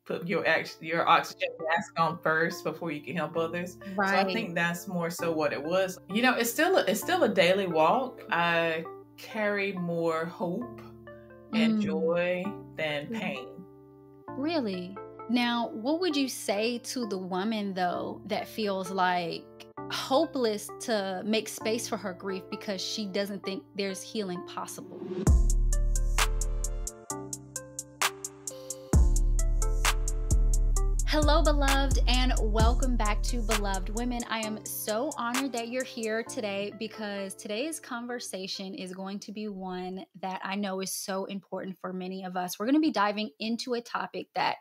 put your oxygen mask on first before you can help others. So I Right. think that's more so what it was. It's still a daily walk. I carry more hope and joy than pain. Really? Now, what would you say to the woman, though, that feels like hopeless to make space for her grief because she doesn't think there's healing possible? Hello, beloved, and welcome back to Beloved Women. I am so honored that you're here today because today's conversation is going to be one that I know is so important for many of us. We're going to be diving into a topic that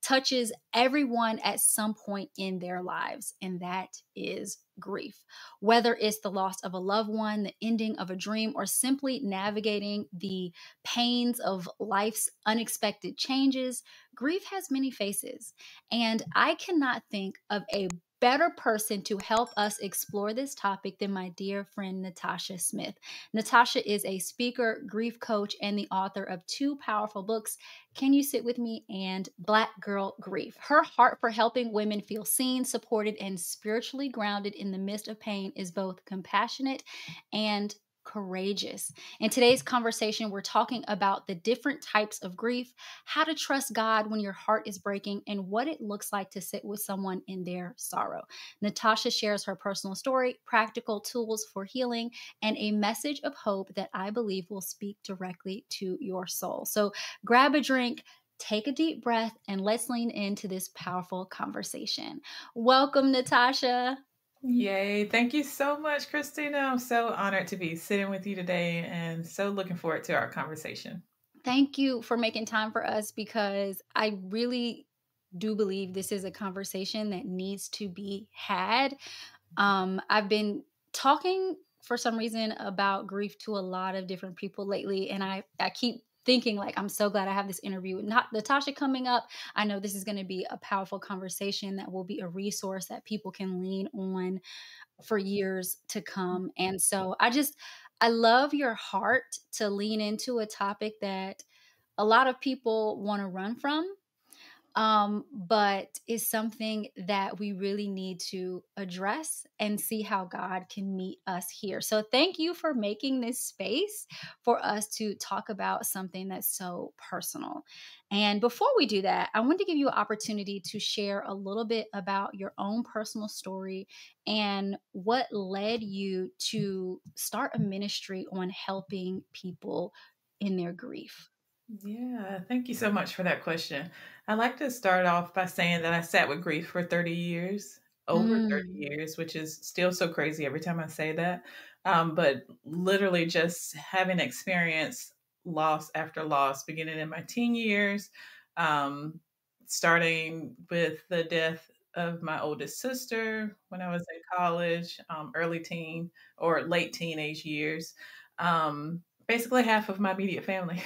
touches everyone at some point in their lives, and that is grief. Whether it's the loss of a loved one, the ending of a dream, or simply navigating the pains of life's unexpected changes, grief has many faces. And I cannot think of a better person to help us explore this topic than my dear friend, Natasha Smith. Natasha is a speaker, grief coach, and the author of two powerful books, Can You Sit With Me and Black Girl Grief. Her heart for helping women feel seen, supported, and spiritually grounded in the midst of pain is both compassionate and courageous. In today's conversation, we're talking about the different types of grief, how to trust God when your heart is breaking, and what it looks like to sit with someone in their sorrow. Natasha shares her personal story, practical tools for healing, and a message of hope that I believe will speak directly to your soul. So grab a drink, take a deep breath, and let's lean into this powerful conversation. Welcome, Natasha. Yay. Thank you so much, Christina. I'm so honored to be sitting with you today and so looking forward to our conversation. Thank you for making time for us because I really do believe this is a conversation that needs to be had. I've been talking for some reason about grief to a lot of different people lately, and I keep thinking like I'm so glad I have this interview with Natasha coming up. I know this is going to be a powerful conversation that will be a resource that people can lean on for years to come. And so I love your heart to lean into a topic that a lot of people want to run from, but is something that we really need to address and see how God can meet us here. So thank you for making this space for us to talk about something that's so personal. And before we do that, I want to give you an opportunity to share a little bit about your own personal story and what led you to start a ministry on helping people in their grief. Yeah, thank you so much for that question. I'd like to start off by saying that I sat with grief for 30 years, over 30 Mm, years, which is still so crazy every time I say that. But literally just having experienced loss after loss, beginning in my teen years, um, starting with the death of my oldest sister when I was in college, early teen or late teenage years. Basically half of my immediate family.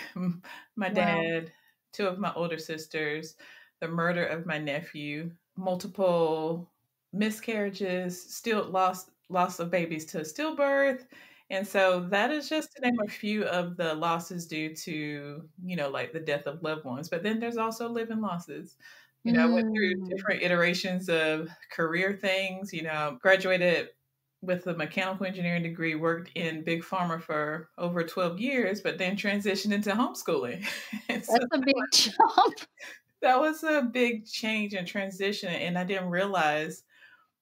My wow. dad, two of my older sisters, the murder of my nephew, multiple miscarriages, still loss of babies to stillbirth. And so that is just to name a few of the losses due to, like the death of loved ones. But then there's also living losses. I went through Mm. different iterations of career things, graduated with a mechanical engineering degree, worked in big pharma for over 12 years, but then transitioned into homeschooling. And so That's a big jump. that was a big change and transition. And I didn't realize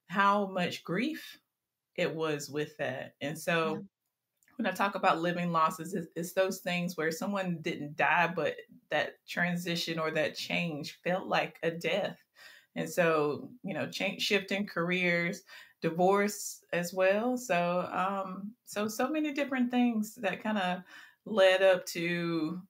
how much grief it was with that. And Yeah. so when I talk about living losses, it's those things where someone didn't die, but that transition or that change felt like a death. And so, change, shifting careers, divorce as well. So many different things that kind of led up to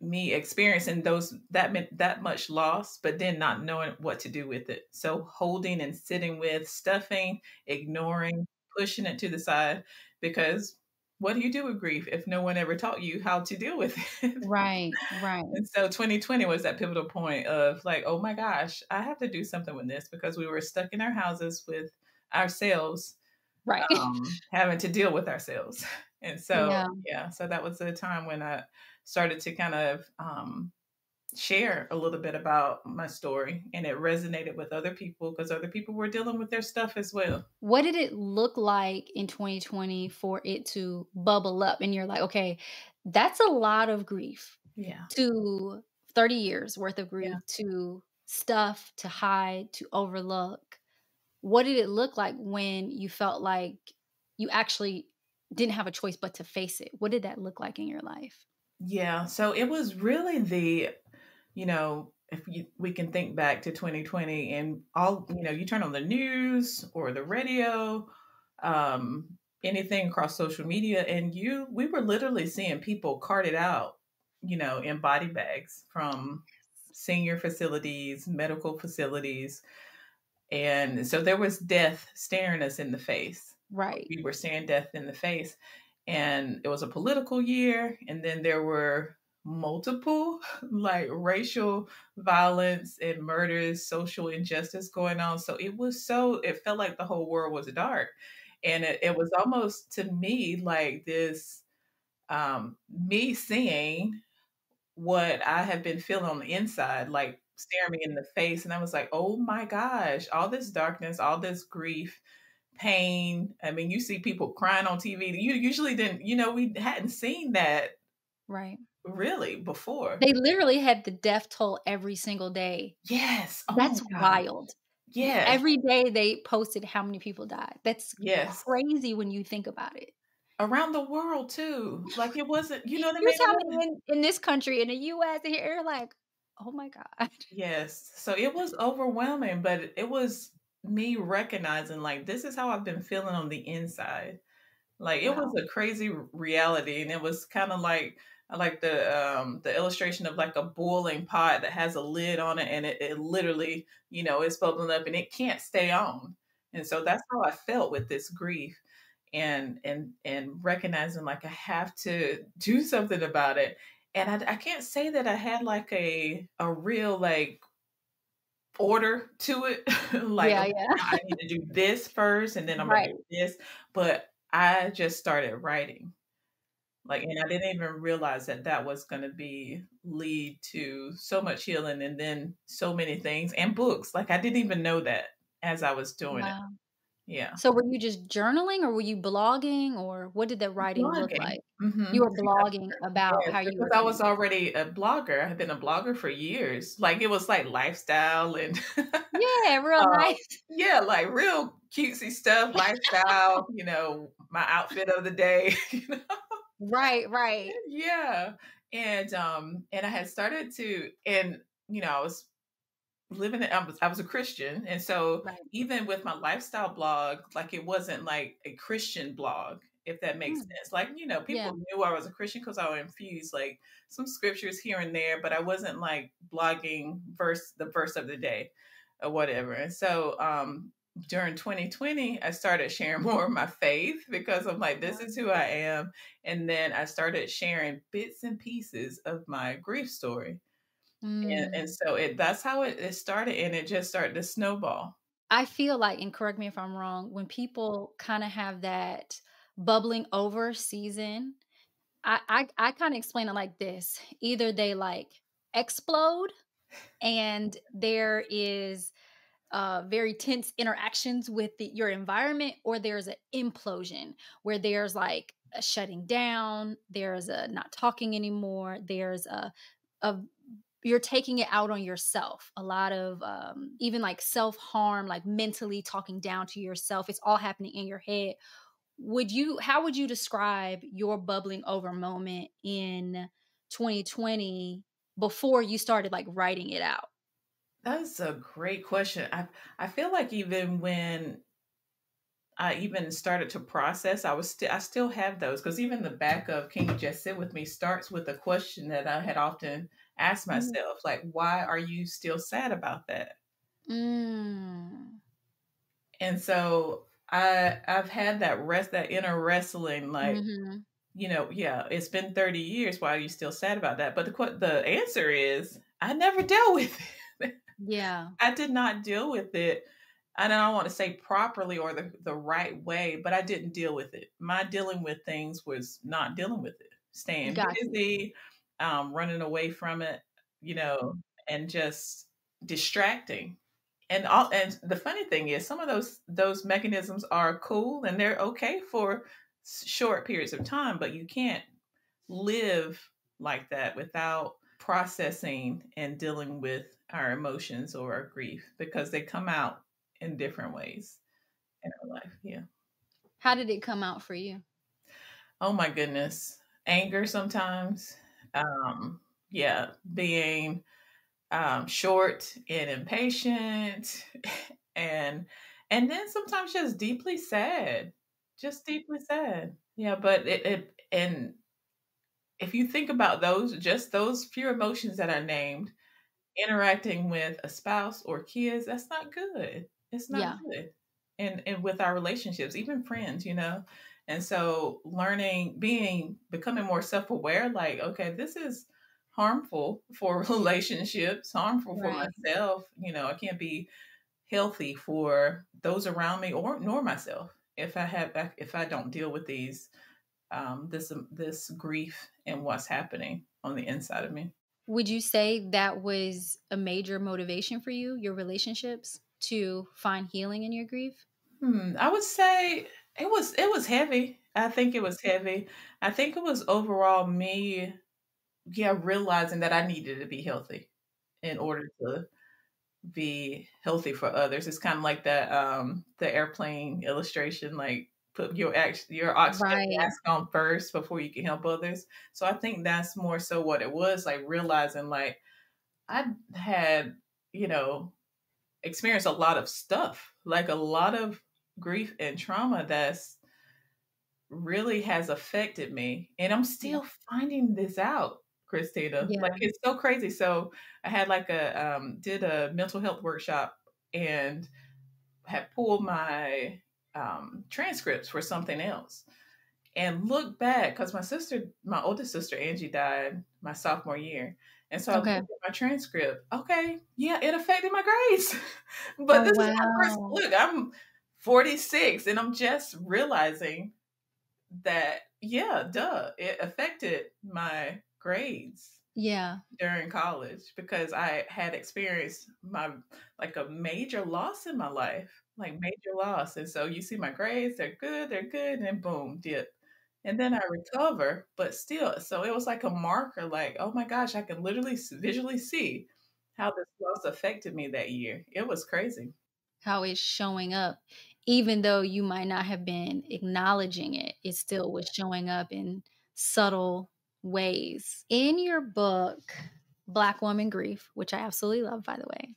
me experiencing that much loss, but then not knowing what to do with it. So holding and sitting with, stuffing, ignoring, pushing it to the side, because what do you do with grief if no one ever taught you how to deal with it? Right, right, And so 2020 was that pivotal point of like, oh my gosh, I have to do something with this, because we were stuck in our houses with ourselves, right. having to deal with ourselves. And so, Yeah. yeah, so that was the time when I started to kind of share a little bit about my story, and it resonated with other people because other people were dealing with their stuff as well. What did it look like in 2020 for it to bubble up and you're like, "Okay, that's a lot of grief Yeah. to 30 years worth of Yeah. grief to stuff, to hide, to overlook." What did it look like when you felt like you actually didn't have a choice but to face it? What did that look like in your life? Yeah. So it was really if we can think back to 2020 and all, you turn on the news or the radio, anything across social media, and we were literally seeing people carted out, in body bags from senior facilities, medical facilities. And so there was death staring us in the face. Right. We were staring death in the face. And it was a political year. And then there were multiple like racial violence and murders, social injustice going on. So it felt like the whole world was dark. And it was almost to me like this me seeing what I have been feeling on the inside, like staring me in the face. And I was like, oh my gosh, all this darkness, all this grief, pain. I mean, you see people crying on TV. You usually didn't, we hadn't seen that Right. really before. They literally had the death toll every single day. Yes. Oh That's my God. wild. Yes. Every day they posted how many people died. That's Yes. crazy when you think about it. Around the world too. Like it wasn't, you know what I You mean? It tell wasn't. me in this country, in the US, and you're like, "Oh my god." Yes. So it was overwhelming, but it was me recognizing like this is how I've been feeling on the inside. Like, it was Wow. a crazy reality, and it was kinda like I like the illustration of, like, a boiling pot that has a lid on it, and it literally, is bubbling up, and it can't stay on, and so that's how I felt with this grief, and recognizing, like, I have to do something about it, and I can't say that I had, like, a real, like, order to it, like, Yeah, "Okay, yeah. I need to do this first, and then I'm gonna Right. do this," but I just started writing, like, and I didn't even realize that that was gonna be lead to so much healing and then so many things and books, like, I didn't even know that as I was doing it. Wow. Yeah. So were you just journaling or were you blogging or what did the writing look Blogging. like? You Mhm. were blogging about Yes, how you because were I was feeling. already a blogger, I had been a blogger for years, like, it was, like, lifestyle and Yeah, real Um, nice. yeah, like real cutesy stuff, lifestyle, my outfit of the day, Right, right. Yeah. And I had started to and I was I was a Christian. And so Right. even with my lifestyle blog, like it wasn't like a Christian blog, if that makes Mm, sense. Like, yeah. people knew I was a Christian because I would infuse like some scriptures here and there, but I wasn't like blogging the verse of the day or whatever. And so during 2020, I started sharing more of my faith because I'm like, this is who I am. And then I started sharing bits and pieces of my grief story. And Mm. so that's how it started, and it just started to snowball. I feel like, and correct me if I'm wrong, when people kinda have that bubbling over season, I kinda explain it like this. Either they, like, explode and there is, very tense interactions with your environment, or there's an implosion where there's, like, a shutting down, there's a not talking anymore, there's a you're taking it out on yourself. A lot of even like self-harm, like mentally talking down to yourself. It's all happening in your head. How would you describe your bubbling over moment in 2020 before you started like writing it out? That's a great question. I feel like even when I even started to process, I still have those because even the back of Can You Just Sit With Me starts with a question that I had often asked Mhm. myself, like, why are you still sad about that? Mm. And so I've had that inner wrestling, like, Mhm. yeah, it's been 30 years. Why are you still sad about that? But the answer is I never dealt with it. Yeah. I did not deal with it. And I don't want to say properly or the right way, but I didn't deal with it. My dealing with things was not dealing with it, staying Got you. busy, running away from it. you know, and just distracting. And the funny thing is some of those mechanisms are cool and they're okay for short periods of time, but you can't live like that without processing and dealing with our emotions or our grief because they come out in different ways in our life. Yeah. How did it come out for you? Oh my goodness. Anger sometimes. Um, yeah, being short and impatient and and then sometimes just deeply sad. Just deeply sad. Yeah, but it and if you think about those, just those few emotions that are named, interacting with a spouse or kids, that's not good. It's not Yeah. good. And with our relationships, even friends, you know. And so learning, becoming more self-aware, like, okay, this is harmful for relationships, harmful for Right. myself. You know, I can't be healthy for those around me or nor myself if I don't deal with this grief and what's happening on the inside of me. Would you say that was a major motivation for you, your relationships, to find healing in your grief? I would say it was heavy. I think it was heavy. I think it was overall me, yeah, realizing that I needed to be healthy in order to be healthy for others. It's kind of like that the airplane illustration, like put your oxygen Right. mask on first before you can help others. So I think that's more so what it was, like realizing like I had, you know, experienced a lot of stuff, like a lot of grief and trauma that's really has affected me. And I'm Yeah. still finding this out, Christina. Like Yeah. it's so crazy. So I had like did a mental health workshop and had pulled my transcripts for something else and look back because my oldest sister Angie died my sophomore year. And so I looked Okay. at my transcript. Okay, yeah, it affected my grades. But Oh, this is my first wow. look. I'm 46 and I'm just realizing that, yeah, duh, it affected my grades Yeah. during college because I had experienced my like a major loss in my life, like major loss. And so you see my grades, they're good, and then boom, dip. And then I recover, but still, so it was like a marker, like, oh my gosh, I can literally visually see how this loss affected me that year. It was crazy. How it's showing up, even though you might not have been acknowledging it, it still was showing up in subtle ways. In your book, Black Woman Grief, which I absolutely love, by the way,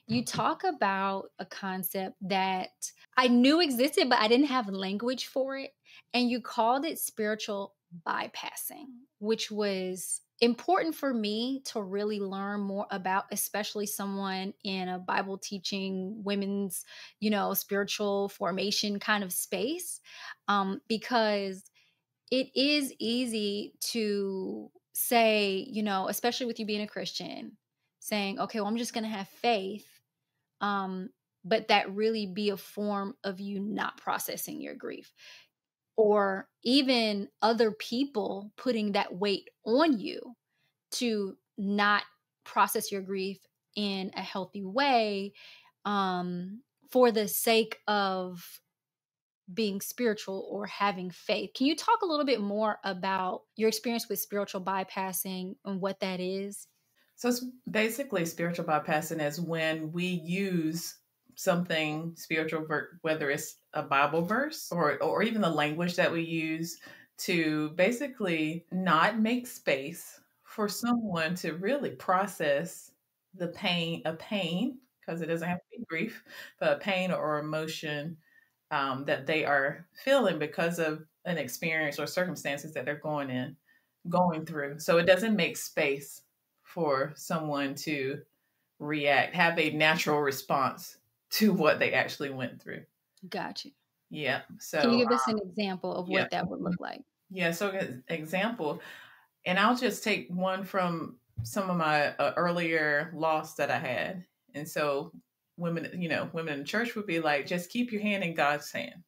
you talk about a concept that I knew existed, but I didn't have language for it. And you called it spiritual bypassing, which was important for me to really learn more about, especially someone in a Bible teaching, women's, spiritual formation kind of space. Because it is easy to say, especially with you being a Christian, saying, okay, well, I'm just going to have faith, um, but that really be a form of you not processing your grief, or even other people putting that weight on you to not process your grief in a healthy way, for the sake of being spiritual or having faith. Can you talk a little bit more about your experience with spiritual bypassing and what that is? So it's basically spiritual bypassing is when we use something spiritual, whether it's a Bible verse or even the language that we use to basically not make space for someone to really process a pain, because it doesn't have to be grief, but a pain or emotion that they are feeling because of an experience or circumstances that they're going through. So it doesn't make space for someone to have a natural response to what they actually went through. Gotcha. Yeah. Can So you give us an example of yeah. what that would look like? Yeah. So an example, and I'll just take one from some of my earlier loss that I had. And so women in the church would be like, just keep your hand in God's hand.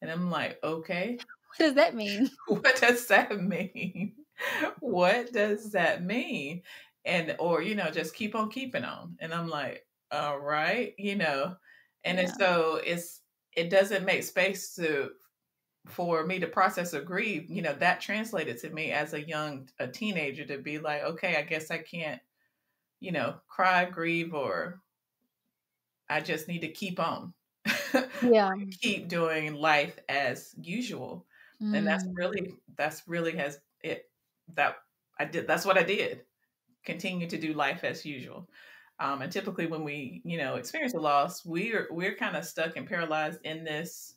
And I'm like, okay, What does that mean? what does that mean? what does that mean? And, or, just keep on keeping on. And I'm like, all right, and Yeah. it doesn't make space for me to process or grieve. That translated to me as a teenager to be like, okay, I guess I can't, cry, grieve, or I just need to keep on. Yeah. Keep doing life as usual. And Mm. that's really has it that I did that's what I did. Continue to do life as usual. And typically when we, experience a loss, we're kind of stuck and paralyzed in this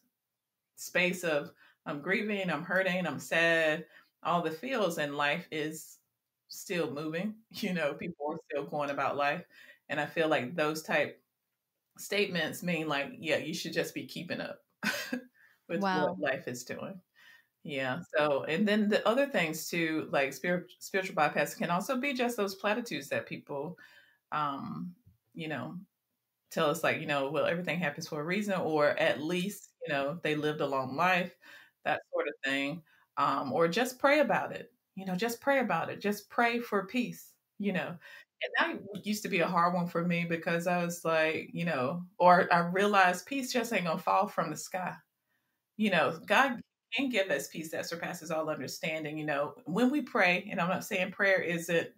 space of I'm grieving, I'm hurting, I'm sad, all the feels, and life is still moving. People are still going about life. And I feel like those type statements mean like, yeah, you should just be keeping up with what Wow. life is doing. Yeah. So, and then the other things too, like spiritual bypass can also be just those platitudes that people, um, you know, tell us like, well, everything happens for a reason, or at least, they lived a long life, that sort of thing. Or just pray about it, just pray about it, just pray for peace, and that used to be a hard one for me because I was like, or I realized peace just ain't gonna fall from the sky. God can give us peace that surpasses all understanding. When we pray, and I'm not saying prayer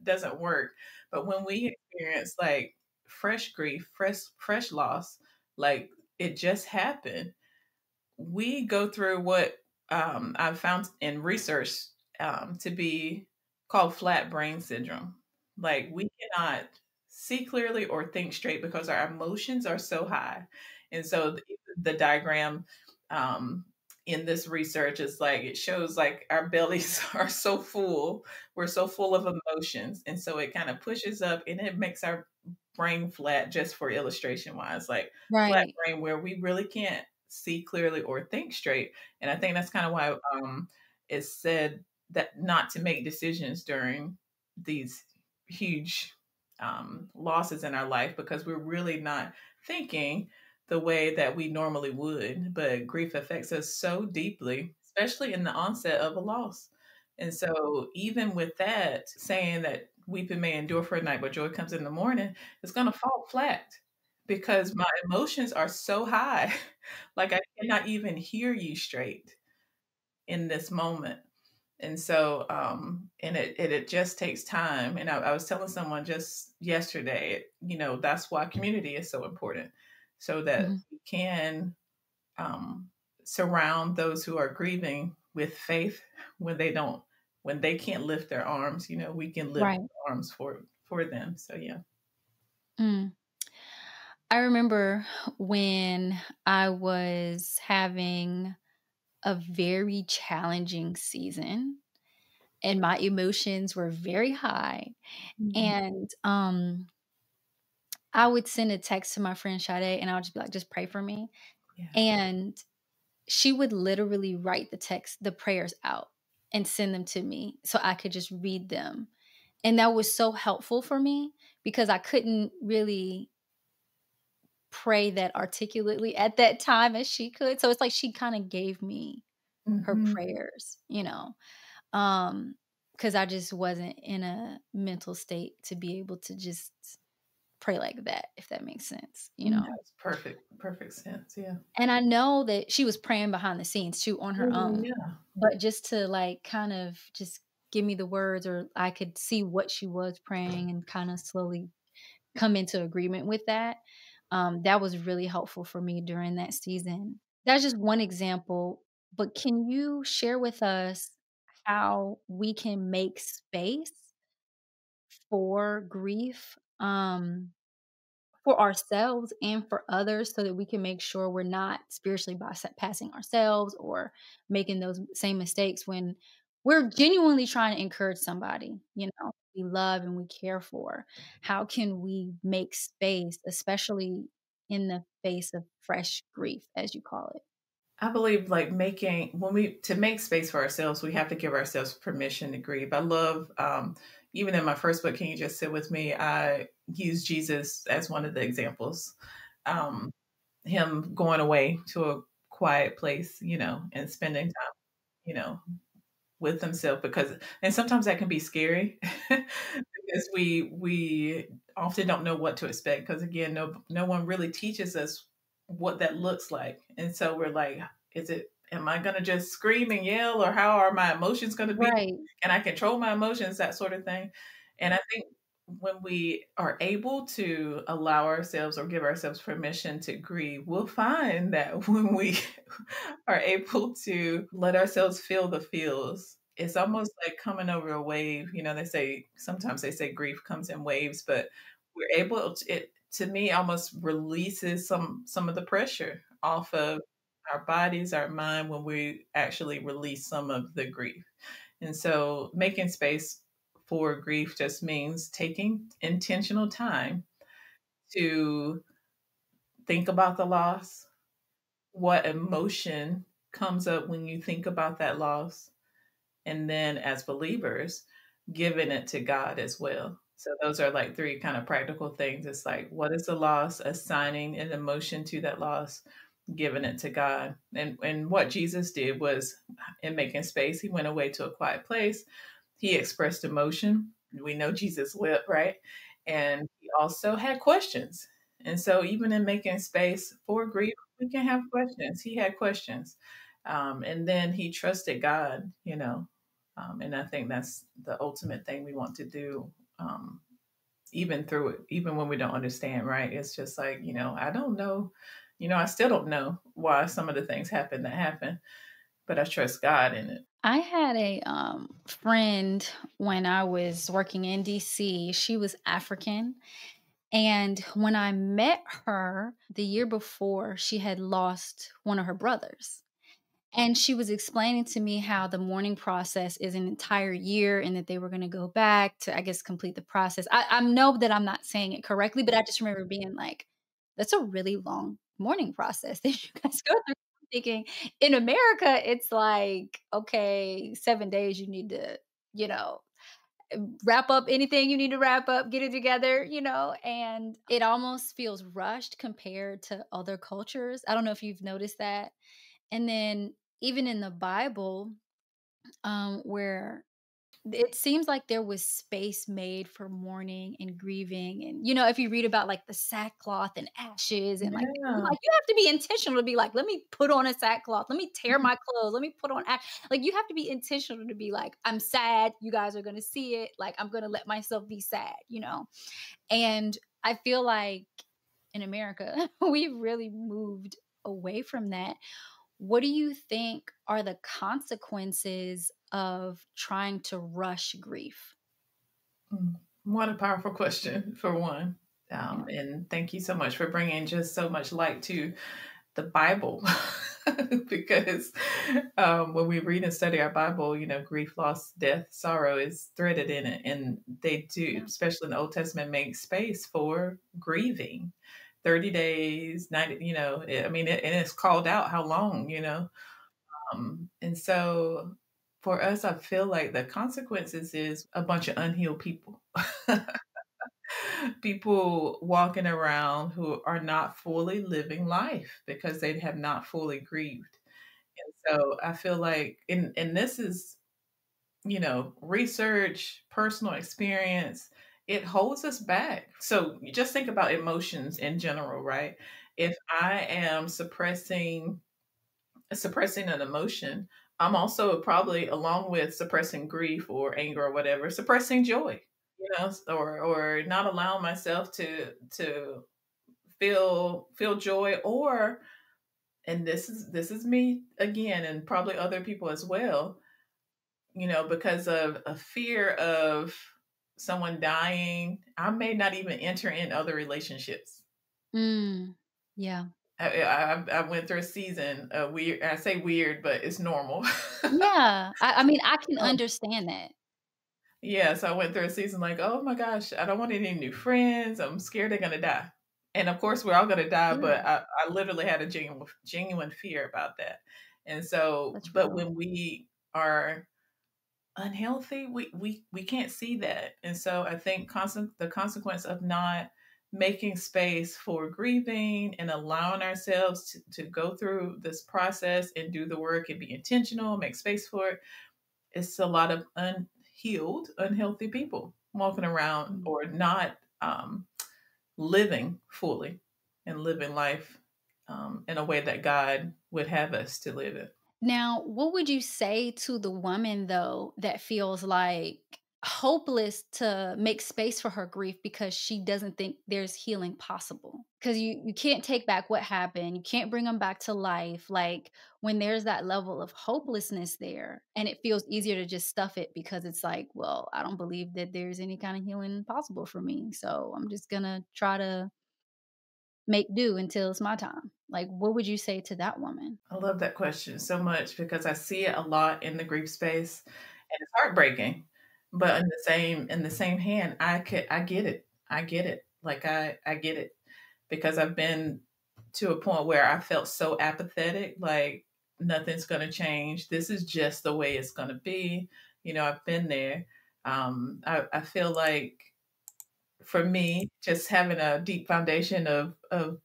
doesn't work, but when we experience like fresh grief, fresh loss, like it just happened, we go through what I've found in research to be called flat brain syndrome. Like we cannot see clearly or think straight because our emotions are so high. And so the diagram um, in this research is like it shows like our bellies are so full, we're so full of emotions, and so it kind of pushes up and it makes our brain flat, just for illustration wise, like flat Right. brain where we really can't see clearly or think straight. And I think that's kind of why it's said that not to make decisions during these huge losses in our life, because we're really not thinking the way that we normally would. But grief affects us so deeply, especially in the onset of a loss. And so, even with that, saying that weeping may endure for a night, but joy comes in the morning, it's going to fall flat because my emotions are so high. Like I cannot even hear you straight in this moment. And so, and it just takes time. And I was telling someone just yesterday, that's why community is so important, so that Mhm. we can um, surround those who are grieving with faith when they can't lift their arms. We can lift Right. arms for them. So yeah. Mm. I remember when I was having a very challenging season and my emotions were very high. Mhm. And I would send a text to my friend Sade and I would just be like, just pray for me. Yeah. And she would literally write the prayers out and send them to me so I could just read them. And that was so helpful for me because I couldn't really pray that articulately at that time as she could. So it's like she kind of gave me her Mhm. prayers, um, because I just wasn't in a mental state to be able to just pray like that, if that makes sense. That's perfect sense. Yeah. And I know that she was praying behind the scenes too on her Oh, own, yeah. but just to like kind of just give me the words or I could see what she was praying and kind of slowly come into agreement with that. That was really helpful for me during that season. That's just one example, but can you share with us how we can make space for grief, for ourselves and for others so that we can make sure we're not spiritually bypassing ourselves or making those same mistakes when we're genuinely trying to encourage somebody, we love and we care for. How can we make space, especially in the face of fresh grief, as you call it? I believe like to make space for ourselves, we have to give ourselves permission to grieve. I love, even in my first book, Can You Just Sit With Me? I use Jesus as one of the examples. Um, Him going away to a quiet place, and spending time, you know, with themselves, and sometimes that can be scary because we often don't know what to expect, because again, no one really teaches us what that looks like. And so we're like, am I going to just scream and yell, or how are my emotions going to be? Right. Can I control my emotions? That sort of thing. And I think when we are able to allow ourselves or give ourselves permission to grieve, we'll find that when we are able to let ourselves feel the feels, it's almost like coming over a wave. Sometimes they say grief comes in waves, but we're able to, it to me almost releases some of the pressure off of our bodies, our mind, when we actually release some of the grief. And so making space for grief just means taking intentional time to think about the loss, what emotion comes up when you think about that loss, and then as believers, giving it to God as well. So those are like three kind of practical things. It's like, what is the loss? Assigning an emotion to that loss, giving it to God. And what Jesus did was, in making space, he went away to a quiet place. He expressed emotion. We know Jesus wept, right? And he also had questions. And so even in making space for grief, we can have questions. He had questions. And then he trusted God. And I think that's the ultimate thing we want to do, even through it, even when we don't understand, right? It's just like, I don't know, I still don't know why some of the things happen that happen, but I trust God in it. I had a friend when I was working in DC. She was African. And when I met her the year before, she had lost one of her brothers. And she was explaining to me how the mourning process is an entire year and that they were going to go back to, I guess, complete the process. I know that I'm not saying it correctly, but I just remember being like, that's a really long mourning process that you guys go through. I'm thinking in America, it's like, okay, 7 days, you need to, you know, wrap up anything you need to wrap up, get it together, and it almost feels rushed compared to other cultures. I don't know if you've noticed that. And then even in the Bible, where it seems like there was space made for mourning and grieving. And, if you read about like the sackcloth and ashes and like, Yeah. you have to be intentional to be like, let me put on a sackcloth, let me tear my clothes, let me put on like, you have to be intentional to be like, I'm sad. You guys are going to see it. Like, I'm going to let myself be sad. And I feel like in America, we've really moved away from that. What do you think are the consequences of trying to rush grief? What a powerful question, for one. Yeah. And thank you so much for bringing just so much light to the Bible. Because when we read and study our Bible, grief, loss, death, sorrow is threaded in it. And they do, Yeah. especially in the Old Testament, make space for grieving. 30 days, 90, and it's called out how long. And so for us, I feel like the consequences is a bunch of unhealed people. People walking around who are not fully living life because they have not fully grieved. And so I feel like, and this is, research, personal experience, it holds us back. So you just think about emotions in general, right? If I am suppressing an emotion, I'm also probably, along with suppressing grief or anger or whatever, suppressing joy, or not allowing myself to feel joy, or, and this is me again, and probably other people as well, because of a fear of someone dying, I may not even enter in other relationships. Mm, yeah. I went through a season of weird. I say weird, but it's normal. Yeah. I mean, I can Um, understand that. yeah, so I went through a season like, oh my gosh, I don't want any new friends. I'm scared they're gonna die, and of course we're all gonna die. Yeah, But I literally had a genuine fear about that. And so, that's but real. when we are unhealthy, we can't see that. And so I think the consequence of not making space for grieving and allowing ourselves to go through this process and do the work and be intentional, make space for it, it's a lot of unhealed, unhealthy people walking around Mm. or not living fully and living life in a way that God would have us to live it. Now, what would you say to the woman though that feels like hopeless to make space for her grief because she doesn't think there's healing possible? Because you can't take back what happened. You can't bring them back to life. Like when there's that level of hopelessness there, and it feels easier to just stuff it because it's like, well, I don't believe that there's any kind of healing possible for me. So I'm just gonna try to make do until it's my time. Like, what would you say to that woman? I love that question so much because I see it a lot in the grief space, and it's heartbreaking. But in the same hand, I get it. I get it. Like I get it because I've been to a point where I felt so apathetic, like nothing's going to change. This is just the way it's going to be. I've been there. I feel like for me, just having a deep foundation of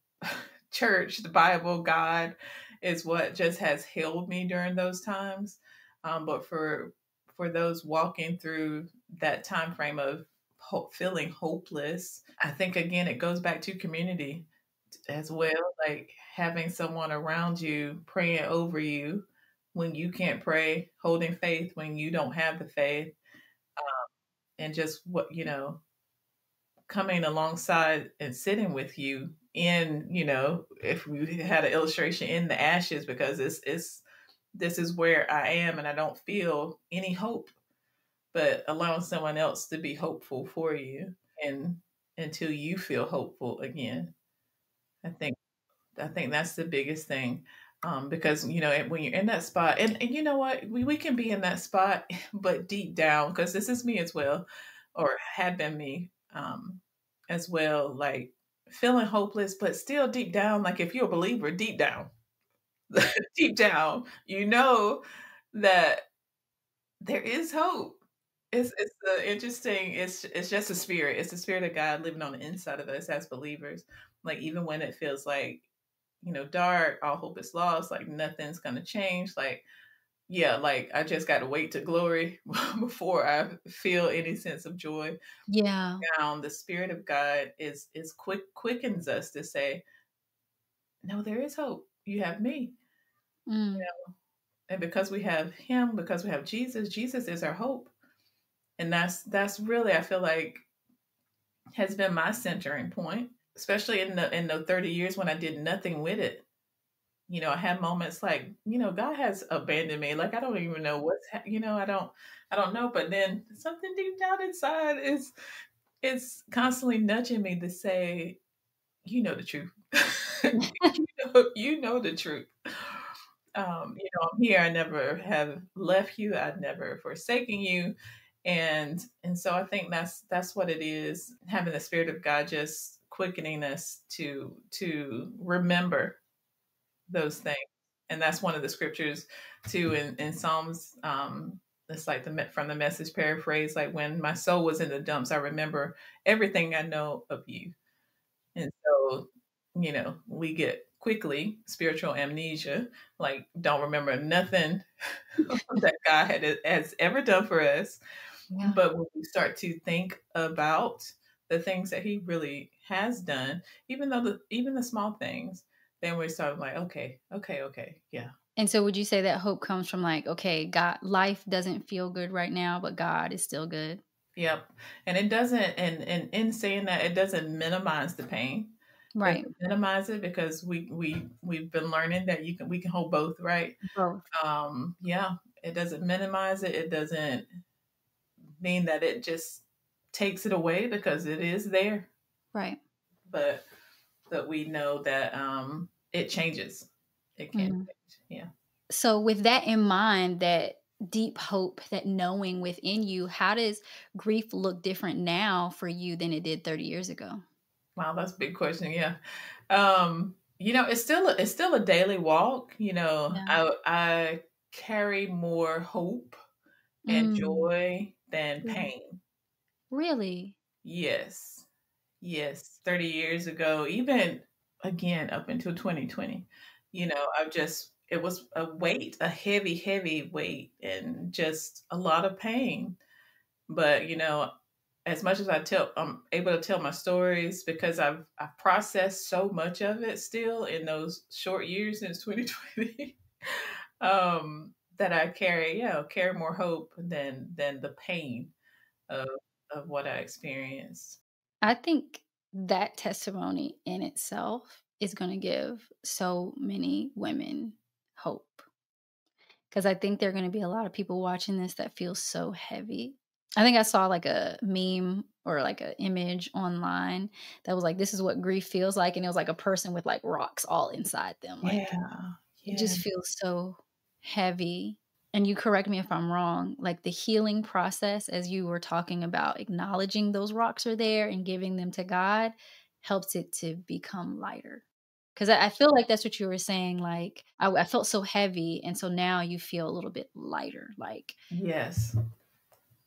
church, the Bible, God is what just has held me during those times. But for those walking through that time frame of feeling hopeless, I think again it goes back to community as well, like having someone around you praying over you when you can't pray, holding faith when you don't have the faith, and just coming alongside and sitting with you in, if we had an illustration, in the ashes, because it's this is where I am and I don't feel any hope, but allowing someone else to be hopeful for you and until you feel hopeful again. I think that's the biggest thing. Because when you're in that spot, and you know what, we can be in that spot, but deep down, because this is me as well, or had been me as well, like feeling hopeless, but still deep down, like if you're a believer, deep down, deep down, that there is hope. It's interesting. It's just a spirit. It's the spirit of God living on the inside of us as believers. Like even when it feels like dark, all hope is lost, like nothing's gonna change. Like, yeah, like I just gotta wait to glory before I feel any sense of joy. Yeah. Down, the Spirit of God is quickens us to say, no, there is hope. You have me. Mm. And because we have him, because we have Jesus, Jesus is our hope. And that's really, I feel like, has been my centering point, especially in the 30 years when I did nothing with it. I had moments like, God has abandoned me. Like I don't even know I don't know. But then something deep down inside is it's constantly nudging me to say, the truth. You know the truth. I'm here. I never have left you. I've never forsaken you. And so I think that's what it is, having the Spirit of God just quickening us to remember those things. And that's one of the scriptures too in Psalms. It's like from the Message paraphrase, like when my soul was in the dumps, I remember everything I know of you. And so, we get quickly spiritual amnesia, like don't remember nothing that God has ever done for us. Yeah. But when we start to think about the things that He really has done, even the small things, then we start like, okay, yeah. And so would you say that hope comes from like, okay, God, life doesn't feel good right now, but God is still good? Yep. And it doesn't, and in saying that, it doesn't minimize the pain. It Right. doesn't minimize it because we've been learning that we can hold both, right? Both. Yeah. It doesn't minimize it. It doesn't mean that it just takes it away because it is there. Right. But we know that it changes. It can Mhm. change. Yeah. So with that in mind, that deep hope, that knowing within you, how does grief look different now for you than it did 30 years ago? Wow, that's a big question. Yeah. It's still a daily walk. Yeah. I carry more hope and Mm. joy than Yeah. pain. Really? Yes. Yes. 30 years ago, even again up until 2020, I've just it was a weight, a heavy, heavy weight, and just a lot of pain. But as much as I'm able to tell my stories because I've processed so much of it still in those short years since 2020. That I carry more hope than the pain of of what I experienced. I think that testimony in itself is going to give so many women hope, because I think there are going to be a lot of people watching this that feel so heavy. I think I saw like a meme or like an image online that was like, this is what grief feels like. And it was like a person with like rocks all inside them. Like, Yeah, it yeah, just feels so heavy. And you correct me if I'm wrong, like the healing process, as you were talking about, acknowledging those rocks are there and giving them to God, helps it to become lighter. Because I feel like that's what you were saying. Like, I felt so heavy. And so now you feel a little bit lighter. Like, yes,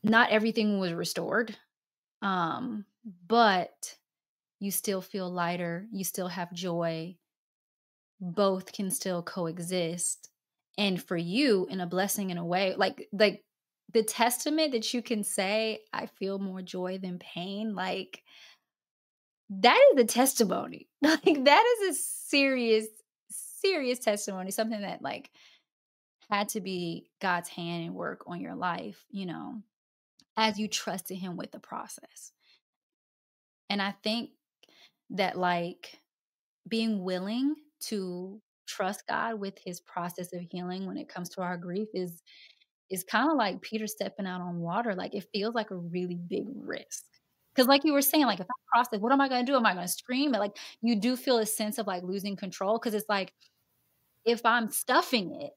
not everything was restored, but you still feel lighter. You still have joy. Both can still coexist. And for you, in a blessing in a way, like the testament that you can say, I feel more joy than pain, like that is a testimony. Like that is a serious, serious testimony, something that like had to be God's hand and work on your life, as you trusted him with the process. And I think that like being willing to trust God with his process of healing when it comes to our grief is kind of like Peter stepping out on water. Like it feels like a really big risk. Cause like you were saying, like if I cross it, what am I gonna do? Am I gonna scream? And like you do feel a sense of like losing control. Cause it's like if I'm stuffing it,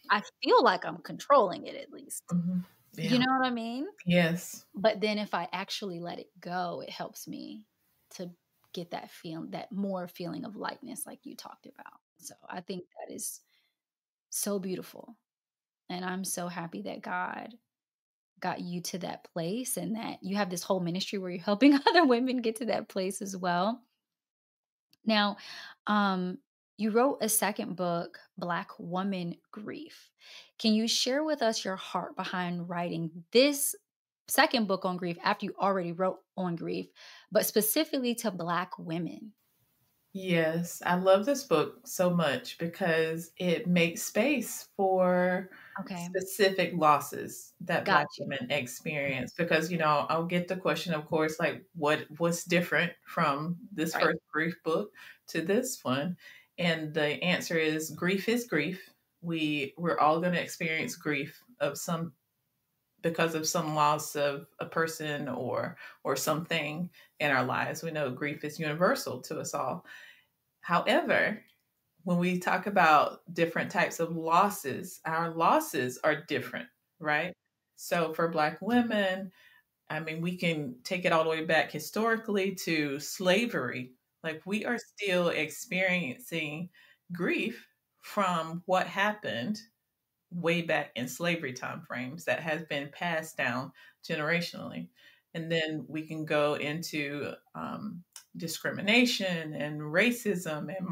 I feel like I'm controlling it at least. hmm You yeah, know what I mean? yes, But then if I actually let it go, it helps me to get that feeling, that more feeling of lightness like you talked about. So I think that is so beautiful. And I'm so happy that God got you to that place and that you have this whole ministry where you're helping other women get to that place as well. Now, you wrote a second book, Black Woman Grief. Can you share with us your heart behind writing this second book on grief after you already wrote on grief, but specifically to Black women? yes. I love this book so much because it makes space for Okay, specific losses that got Black you. women experience. Because I'll get the question, of course, like what's different from this Right. first grief book to this one, and the answer is grief is grief. We're all going to experience grief of some because of some loss of a person or something in our lives. We know grief is universal to us all. However, when we talk about different types of losses, our losses are different, right? So for Black women, I mean, we can take it all the way back historically to slavery. Like we are still experiencing grief from what happened way back in slavery time frames that has been passed down generationally. And then we can go into discrimination and racism and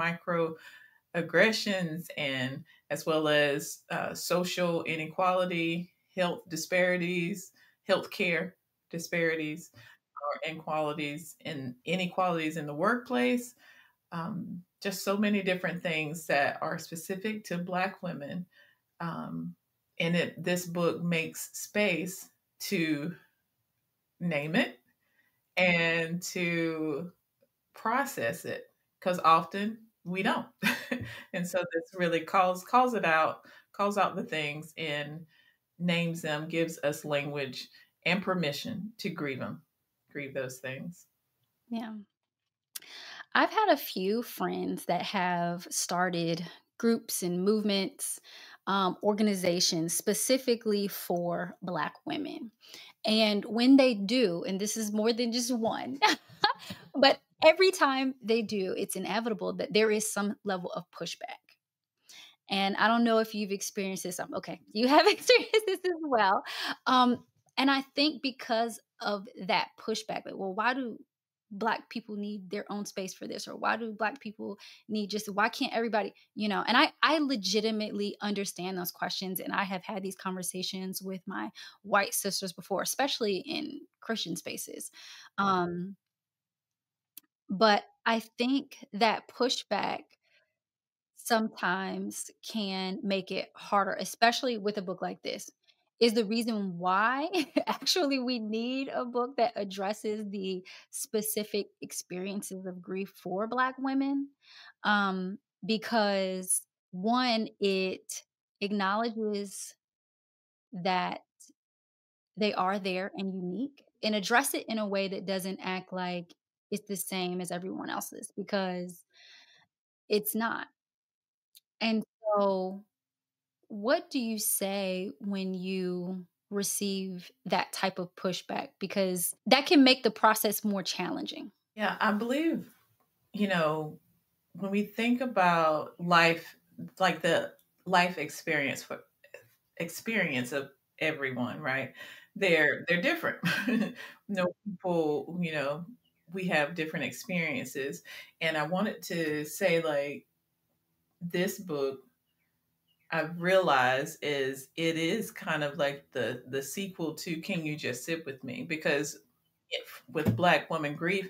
microaggressions, and as well as social inequality, health disparities, healthcare disparities, or inequalities in the workplace. Just so many different things that are specific to Black women, um, and this book makes space to name it and to process it because often we don't. And so this really calls out the things and names them, gives us language and permission to grieve those things. Yeah. I've had a few friends that have started groups and movements, organizations specifically for Black women. And when they do, and this is more than just one, but every time they do, it's inevitable that there is some level of pushback. And I don't know if you've experienced this. Okay, you have experienced this as well. And I think because of that pushback, like, well, Black people need their own space for this, or why do Black people need just, why can't everybody, and I legitimately understand those questions, and I have had these conversations with my white sisters before, especially in Christian spaces. um but I think that pushback sometimes can make it harder, especially with a book like this. Is the reason why actually we need a book that addresses the specific experiences of grief for Black women. Because one, it acknowledges that they are there and unique, and address it in a way that doesn't act like it's the same as everyone else's, because it's not. And so, what do you say when you receive that type of pushback? Because that can make the process more challenging. Yeah, I believe, you know, when we think about life, like the life experience of everyone, right? They're different. No, people, we have different experiences. And I wanted to say, like, this book, I've realized it is kind of like the sequel to Can You Just Sit With Me? Because if, with Black woman grief,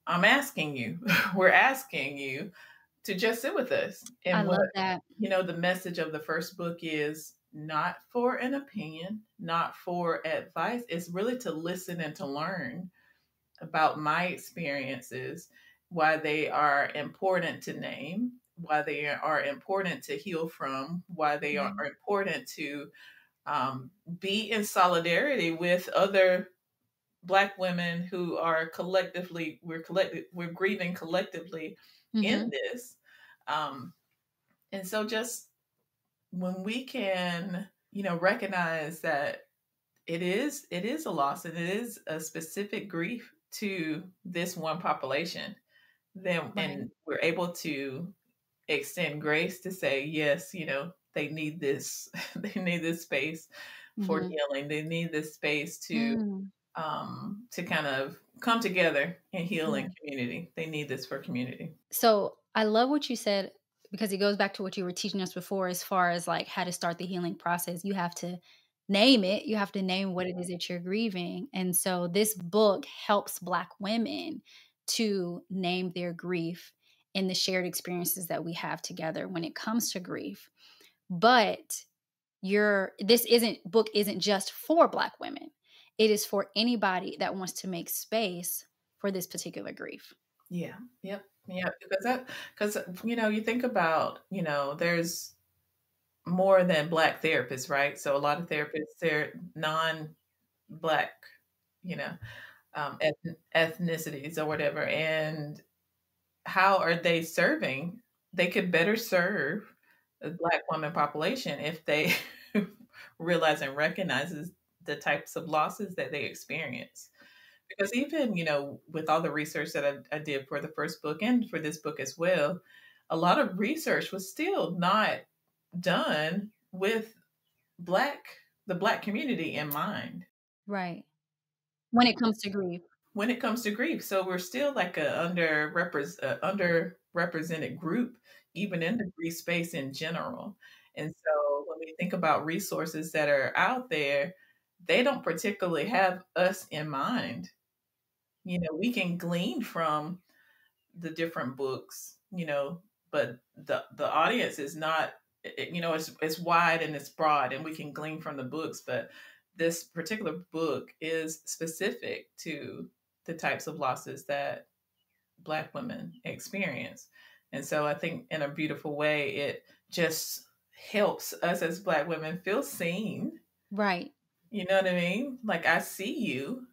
I'm asking you, we're asking you to just sit with us. I And what, love that. the message of the first book is not for an opinion, not for advice. It's really to listen and to learn about my experiences, why they are important to name, why they are important to heal from, why they are Mhm. important to be in solidarity with other Black women who are we're grieving collectively in Mhm. this. Um, and so just when we can, recognize that it is a loss and it is a specific grief to this one population, then Right. and we're able to extend grace to say, yes, they need this, they need this space for Mhm. healing. They need this space Mm. to kind of come together and heal Yeah. in community. They need this for community. So I love what you said, because it goes back to what you were teaching us before, as far as like how to start the healing process. You have to name it. You have to name what it is that you're grieving. And so this book helps Black women to name their grief and the shared experiences that we have together when it comes to grief. But this isn't book isn't just for Black women. It is for anybody that wants to make space for this particular grief. Yeah. Yep. Yeah. Because you think about, there's more than Black therapists, right? So a lot of therapists, they're non-Black, you know, ethnicities or whatever. And how are they serving? They could better serve the Black woman population if they realize and recognizes the types of losses that they experience. Because even, with all the research that I did for the first book and for this book as well, a lot of research was still not done with the Black community in mind Right. When it comes to grief. when it comes to grief. So we're still like a underrepresented group, even in the grief space in general. And so when we think about resources that are out there, they don't particularly have us in mind. We can glean from the different books, but the audience is not, it's wide and it's broad, and we can glean from the books, but this particular book is specific to the types of losses that Black women experience. And so I think in a beautiful way, it just helps us as Black women feel seen. Right. You know what I mean? Like, I see you,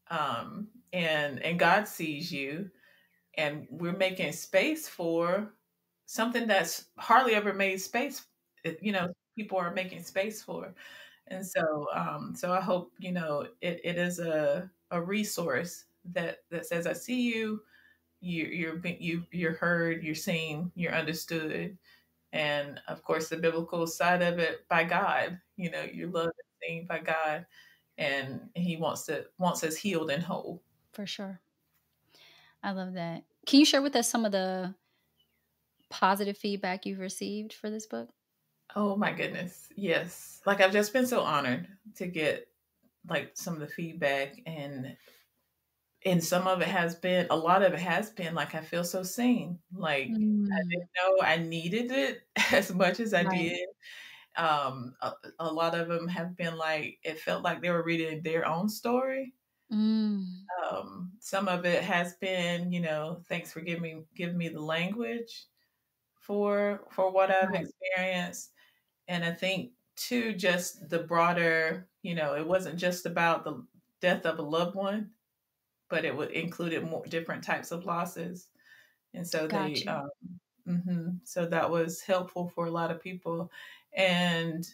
and God sees you, and we're making space for something that's hardly ever made space. People are making space for, and so I hope it is a resource that says, I see you, you're heard, you're seen, you're understood, and of course the biblical side of it, by God, you're loved and seen by God, and He wants us healed and whole. For sure. I love that. Can you share with us some of the positive feedback you've received for this book? Oh my goodness. Yes. Like I've just been so honored to get like some of the feedback, and some of it has been, a lot of it has been like I feel so seen. Like I Mm, didn't know I needed it as much as I right. did. A lot of them have been like it felt like they were reading their own story. Mm, Some of it has been, thanks for giving me the language for what I've right. experienced. And I think too, just the broader, it wasn't just about the death of a loved one, but it would included more different types of losses. And so Got you. so that was helpful for a lot of people. And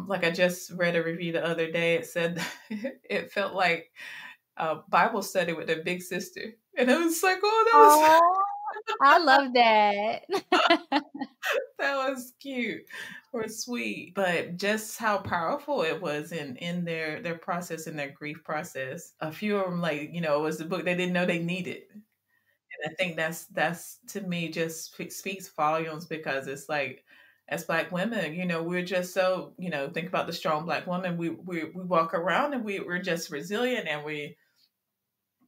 like I just read a review the other day, it said it felt like a Bible study with their big sister. And I was like, oh, Oh, I love that. that was cute or sweet. But just how powerful it was in their process, in their grief process. A few of them, like, it was the book they didn't know they needed. And I think that's to me just speaks volumes, because it's like, as Black women, we're just so, think about the strong Black woman. We walk around and we're just resilient, and we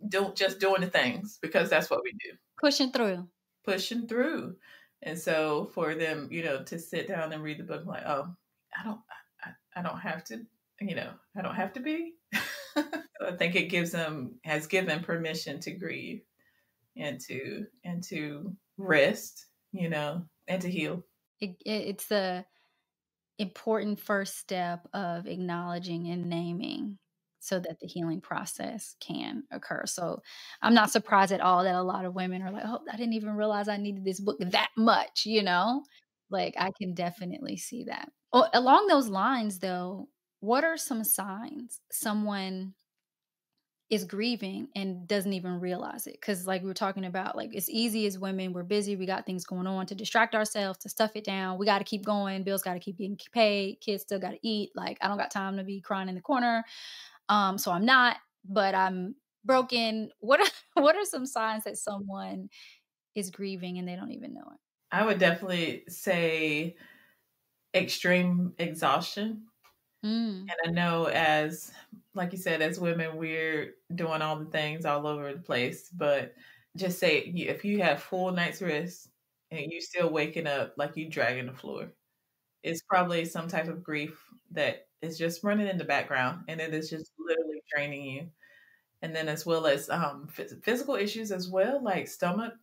don't just doing the things because that's what we do, Pushing through. pushing through. And so for them, to sit down and read the book, like, oh, I don't, I don't have to, I don't have to be. So I think it has given permission to grieve, and to rest, and to heal. It's the important first step of acknowledging and naming so that the healing process can occur. So I'm not surprised at all that a lot of women are like, "Oh, I didn't even realize I needed this book that much," you know? Like, I can definitely see that. Oh, along those lines though, what are some signs someone is grieving and doesn't even realize it? Because like we were talking about, like, it's easy as women, we're busy, we got things going on to distract ourselves, to stuff it down. We got to keep going, bills got to keep getting paid, kids still got to eat. Like, I don't got time to be crying in the corner. So I'm not, but I'm broken. What are some signs that someone is grieving and they don't even know it? I would definitely say extreme exhaustion. Mm, And I know, as like you said, as women, we're doing all the things all over the place. But just say, if you have full night's rest and you still waking up like you dragging the floor, it's probably some type of grief that is just running in the background, and it is just literally draining you. And then, as well as physical issues as well, like stomach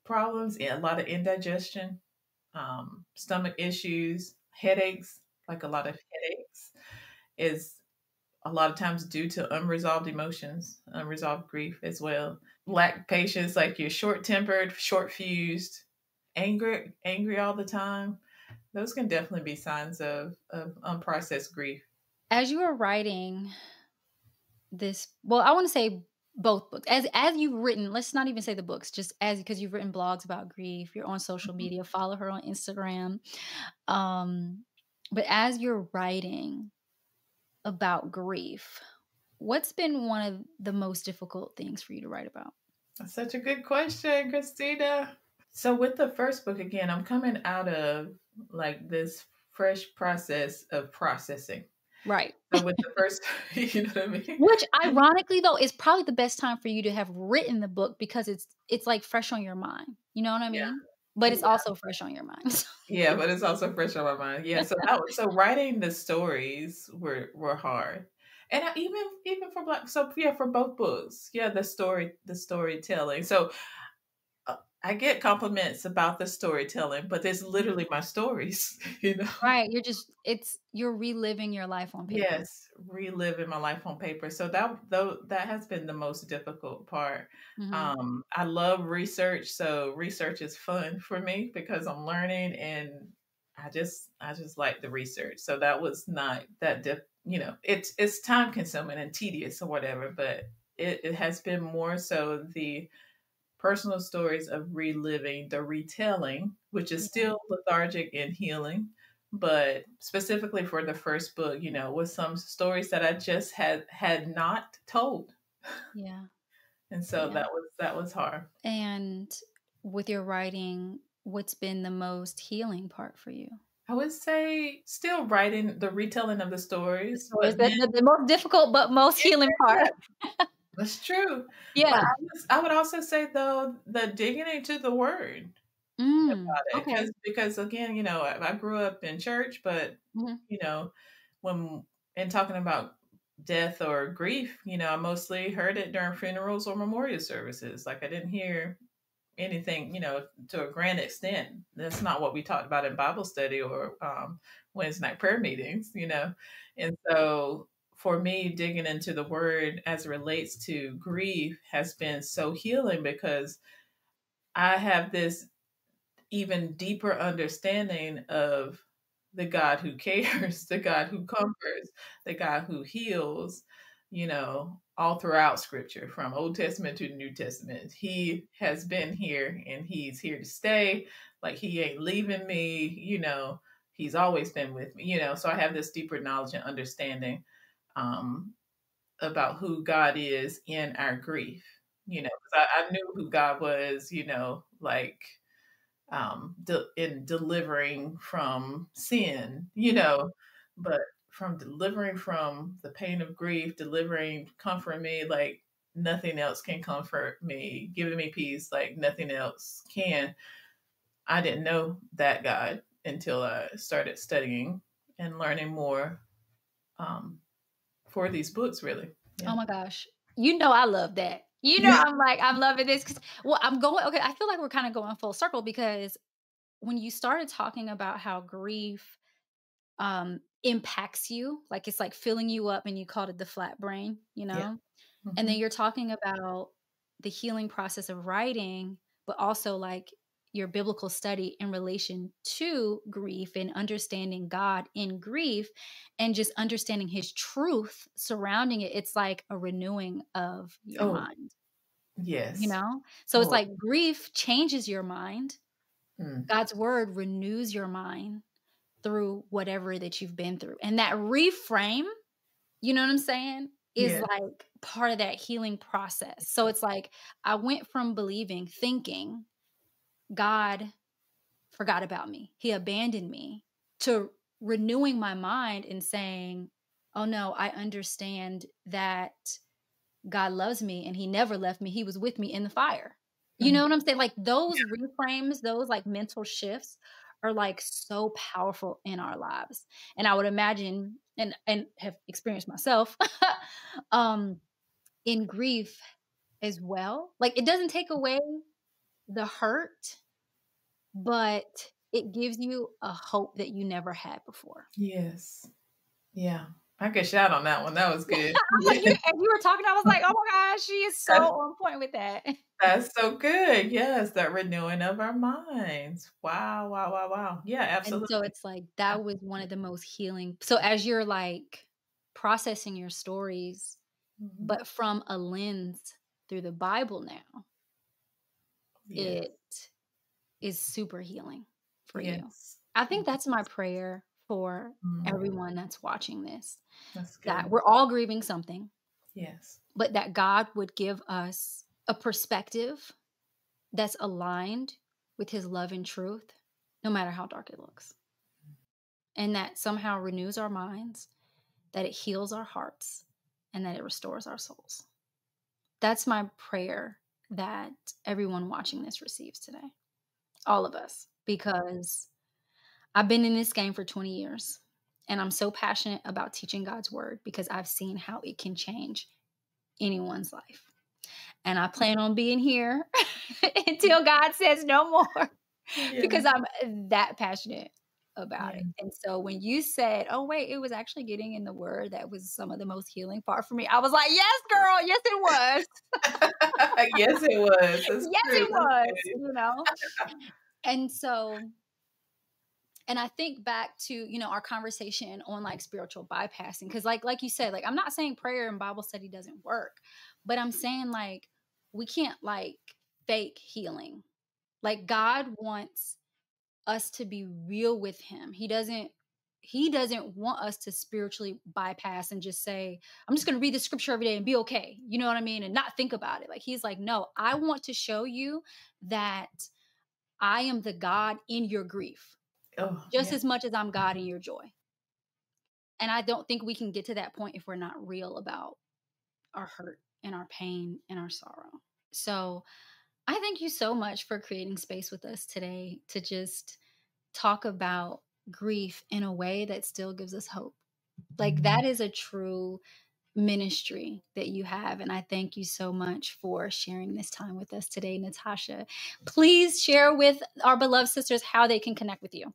problems, and a lot of indigestion, stomach issues, headaches, like a lot of headaches is a lot of times due to unresolved emotions, unresolved grief as well. Lack patience, like you're short tempered, short fused, angry all the time. Those can definitely be signs of unprocessed grief. as you were writing this, well, I want to say both books. As you've written, let's not even say the books, just as, because you've written blogs about grief, you're on social Mhm. media, follow her on Instagram. Um, but as you're writing about grief, what's been one of the most difficult things for you to write about? That's such a good question, Christina. So with the first book, again, I'm coming out of like this fresh process of processing. Right. So with the first, you know what I mean? Which ironically though is probably the best time for you to have written the book because it's like fresh on your mind. You know what I Yeah. mean? But it's Yeah. also fresh on your mind. Yeah, but it's also fresh on my mind. Yeah, so writing the stories were hard. And even for Black, so yeah, for both books. Yeah, the storytelling. So I get compliments about the storytelling, but it's literally my stories, you know. Right, you're reliving your life on paper. Yes, reliving my life on paper. So that has been the most difficult part. Mhm. I love research, so research is fun for me because I'm learning, and I just like the research. So that was not that it's time consuming and tedious or whatever, but it has been more so the personal stories of reliving, the retelling, which is Yeah, still lethargic and healing. But specifically for the first book, with some stories that I just had not told. yeah. And so Yeah. that was hard. And with your writing, what's been the most healing part for you? I would say still writing the retelling of the stories, So is but that then the most difficult but most healing part? yeah, that's true. But Yeah. I would also say though the digging into the word about it Okay. because again, I grew up in church, but Mhm. you know, when in talking about death or grief, I mostly heard it during funerals or memorial services. Like I didn't hear anything, to a grand extent. That's not what we talked about in Bible study or Wednesday night prayer meetings. And so for me, digging into the word as it relates to grief has been so healing because I have this even deeper understanding of the God who cares, the God who comforts, the God who heals, all throughout scripture, from Old Testament to New Testament. He has been here and he's here to stay. Like he ain't leaving me. He's always been with me. So I have this deeper knowledge and understanding um, about who God is in our grief. 'Cause I knew who God was, like in delivering from sin, but from delivering from the pain of grief, comforting me like nothing else can comfort me, giving me peace like nothing else can. I didn't know that God until I started studying and learning more um, for these books, really. Oh Yeah. my gosh. I love that. Yeah. I'm loving this because okay, I feel like we're kind of going full circle because when you started talking about how grief impacts you, like it's like filling you up and you called it the flat brain. Yeah. And then Hmm. you're talking about the healing process of writing, but also like your biblical study in relation to grief and understanding God in grief and just understanding his truth surrounding it. It's like a renewing of your Oh, mind, you yes. know? So it's Oh, like grief changes your mind. mm, God's word renews your mind through whatever that you've been through. And that reframe, you know what I'm saying? Is yeah. like part of that healing process. So it's like I went from thinking God forgot about me, he abandoned me, to renewing my mind and saying, oh no, I understand that God loves me and he never left me. He was with me in the fire. You Mm. know what I'm saying? Like those reframes, those like mental shifts are like so powerful in our lives. And I would imagine and have experienced myself um in grief as well. Like it doesn't take away the hurt, but it gives you a hope that you never had before. Yes. Yeah. I could shout on that one. That was good. I'm like, Yeah. as you were talking, I was like, oh my gosh, she is so That's on point with that. that's so good. Yes, that renewing of our minds. Wow, wow, wow, wow. Yeah, And so absolutely. it's like that was one of the most healing. So as you're like processing your stories, Mhm. but from a lens through the Bible now, Yes. it is super healing for you. Yes. I think Yes. that's my prayer for Mm, everyone that's watching this, that's that good. we're all grieving something, Yes. but that God would give us a perspective that's aligned with his love and truth, no matter how dark it looks. And that somehow renews our minds, that it heals our hearts, and that it restores our souls. That's my prayer that everyone watching this receives today. All of us, because I've been in this game for 20 years and I'm so passionate about teaching God's word because I've seen how it can change anyone's life. And I plan on being here until God says no more Yeah. because I'm that passionate about Yeah. it. And so when you said, "Oh wait, it was actually getting in the word that was some of the most healing part for me." I was like, "Yes, girl. Yes, it was. Yes, it was. That's Yes, true. it was." And so and I think back to, our conversation on like spiritual bypassing cuz like you said, like I'm not saying prayer and Bible study doesn't work, but I'm saying like we can't like fake healing. Like God wants us to be real with him. He doesn't want us to spiritually bypass and just say, I'm just going to read the scripture every day and be okay. You know what I mean? And not think about it. Like, he's like, no, I want to show you that I am the God in your grief, Oh, just yeah. as much as I'm God in your joy. And I don't think we can get to that point if we're not real about our hurt and our pain and our sorrow. So I thank you so much for creating space with us today to just talk about grief in a way that still gives us hope. Like, that is a true ministry that you have. And I thank you so much for sharing this time with us today, Natasha. Please share with our beloved sisters how they can connect with you.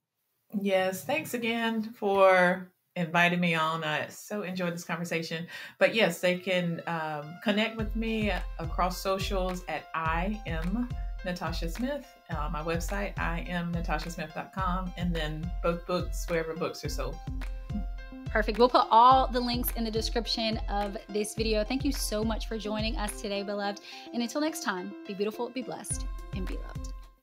Yes, thanks again for inviting me on. I so enjoyed this conversation. But yes, they can connect with me across socials at I am Natasha Smith. My website, iamnatashasmith.com, and then both books wherever books are sold. Perfect. We'll put all the links in the description of this video. Thank you so much for joining us today, beloved. And until next time, be beautiful, be blessed, and be loved.